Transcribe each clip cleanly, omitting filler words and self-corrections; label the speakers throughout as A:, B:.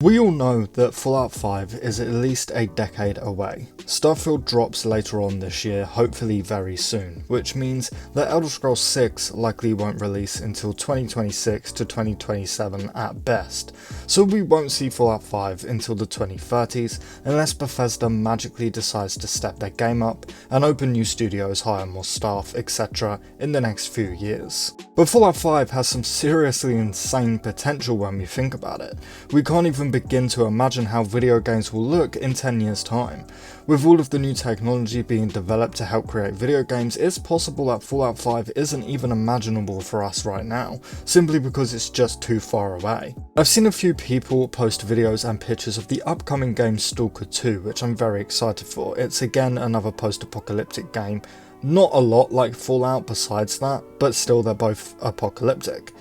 A: We all know that Fallout 5 is at least a decade away. Starfield drops later on this year, hopefully very soon, which means that Elder Scrolls 6 likely won't release until 2026 to 2027 at best, so we won't see Fallout 5 until the 2030s unless Bethesda magically decides to step their game up and open new studios, hire more staff, etc. in the next few years. But Fallout 5 has some seriously insane potential when we think about it. We can't even begin to imagine how video games will look in 10 years time. With all of the new technology being developed to help create video games, it's possible that Fallout 5 isn't even imaginable for us right now, simply because it's just too far away. I've seen a few people post videos and pictures of the upcoming game Stalker 2, which I'm very excited for. It's again another post-apocalyptic game. Not a lot like Fallout besides that, but still they're both apocalyptic.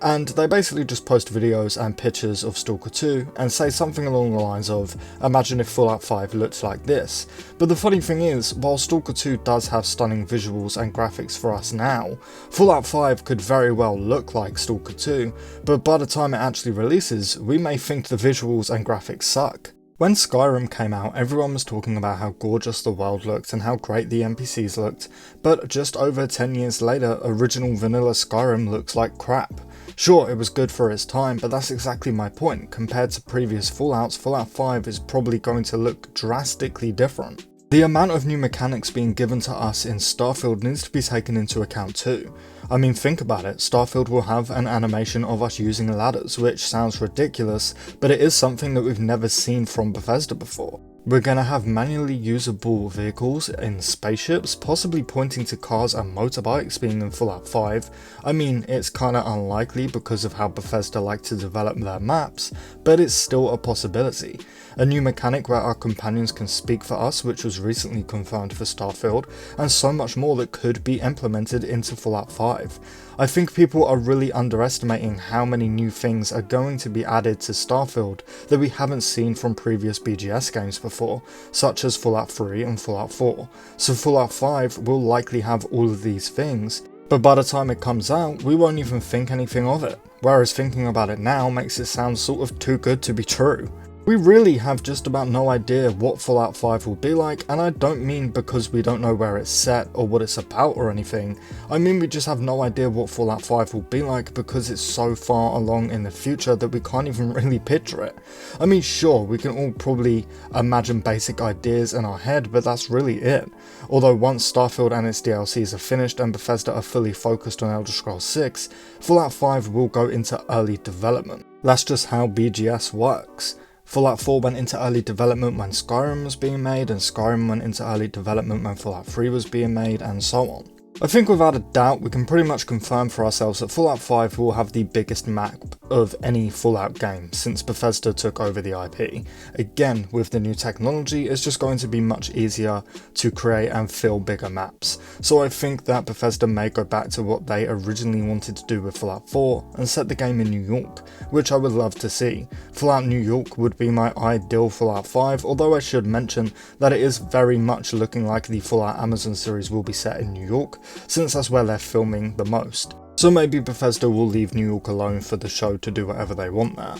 A: And they basically just post videos and pictures of Stalker 2 and say something along the lines of, imagine if Fallout 5 looked like this. But the funny thing is, while Stalker 2 does have stunning visuals and graphics for us now, Fallout 5 could very well look like Stalker 2, but by the time it actually releases, we may think the visuals and graphics suck. When Skyrim came out, everyone was talking about how gorgeous the world looked and how great the NPCs looked, but just over 10 years later, original vanilla Skyrim looks like crap. Sure, it was good for its time, but that's exactly my point. Compared to previous Fallouts, Fallout 5 is probably going to look drastically different. The amount of new mechanics being given to us in Starfield needs to be taken into account too. I mean, think about it, Starfield will have an animation of us using ladders, which sounds ridiculous, but it is something that we've never seen from Bethesda before. We're gonna have manually usable vehicles in spaceships, possibly pointing to cars and motorbikes being in Fallout 5. I mean, it's kinda unlikely because of how Bethesda like to develop their maps, but it's still a possibility. A new mechanic where our companions can speak for us, which was recently confirmed for Starfield, and so much more that could be implemented into Fallout 5. I think people are really underestimating how many new things are going to be added to Starfield that we haven't seen from previous BGS games before, such as Fallout 3 and Fallout 4. So Fallout 5 will likely have all of these things, but by the time it comes out, we won't even think anything of it, whereas thinking about it now makes it sound sort of too good to be true. We really have just about no idea what Fallout 5 will be like, and I don't mean because we don't know where it's set or what it's about or anything. I mean we just have no idea what Fallout 5 will be like because it's so far along in the future that we can't even really picture it. I mean sure, we can all probably imagine basic ideas in our head, but that's really it. Although once Starfield and its DLCs are finished and Bethesda are fully focused on Elder Scrolls 6, Fallout 5 will go into early development. That's just how BGS works. Fallout 4 went into early development when Skyrim was being made, and Skyrim went into early development when Fallout 3 was being made, and so on. I think without a doubt we can pretty much confirm for ourselves that Fallout 5 will have the biggest map of any Fallout game since Bethesda took over the IP. Again, with the new technology, it's just going to be much easier to create and fill bigger maps. So I think that Bethesda may go back to what they originally wanted to do with Fallout 4 and set the game in New York, which I would love to see. Fallout New York would be my ideal Fallout 5, although I should mention that it is very much looking like the Fallout Amazon series will be set in New York, since that's where they're filming the most. So maybe Bethesda will leave New York alone for the show to do whatever they want there.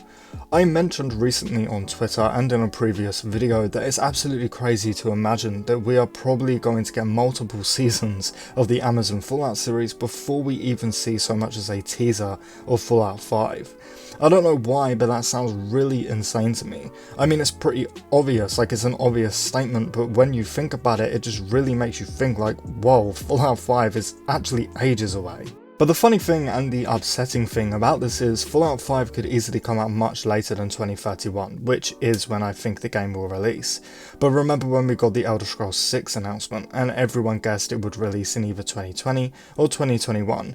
A: I mentioned recently on Twitter and in a previous video that it's absolutely crazy to imagine that we are probably going to get multiple seasons of the Amazon Fallout series before we even see so much as a teaser of Fallout 5. I don't know why, but that sounds really insane to me. I mean, it's pretty obvious, like it's an obvious statement, but when you think about it, it just really makes you think like, whoa, Fallout 5 is actually ages away. But the funny thing and the upsetting thing about this is Fallout 5 could easily come out much later than 2031, which is when I think the game will release. But remember when we got the Elder Scrolls 6 announcement and everyone guessed it would release in either 2020 or 2021?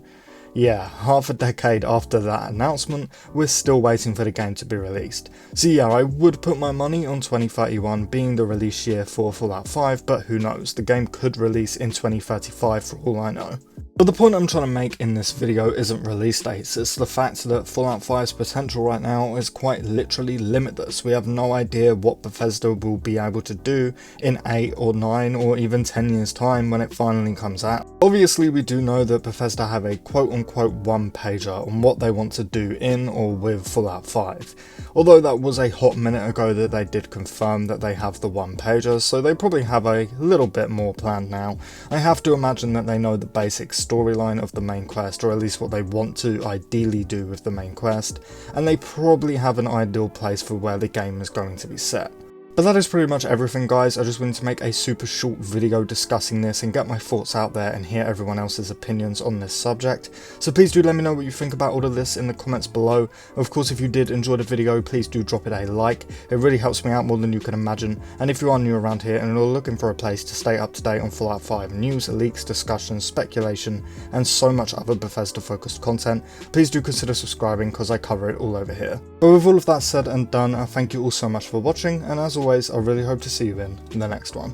A: Yeah, half a decade after that announcement, we're still waiting for the game to be released. So yeah, I would put my money on 2031 being the release year for Fallout 5, but who knows, the game could release in 2035 for all I know. But the point I'm trying to make in this video isn't release dates, it's the fact that Fallout 5's potential right now is quite literally limitless. We have no idea what Bethesda will be able to do in 8 or 9 or even 10 years time when it finally comes out. Obviously we do know that Bethesda have a quote unquote one pager on what they want to do in or with Fallout 5. Although that was a hot minute ago that they did confirm that they have the one pager, so they probably have a little bit more planned now. I have to imagine that they know the basic storyline of the main quest, or at least what they want to ideally do with the main quest, and they probably have an ideal place for where the game is going to be set. But that is pretty much everything, guys. I just wanted to make a super short video discussing this and get my thoughts out there and hear everyone else's opinions on this subject. So please do let me know what you think about all of this in the comments below. Of course, if you did enjoy the video, please do drop it a like. It really helps me out more than you can imagine. And if you are new around here and you're looking for a place to stay up to date on Fallout 5 news, leaks, discussions, speculation, and so much other Bethesda focused content, please do consider subscribing because I cover it all over here. But with all of that said and done, I thank you all so much for watching, and as always, I really hope to see you in the next one.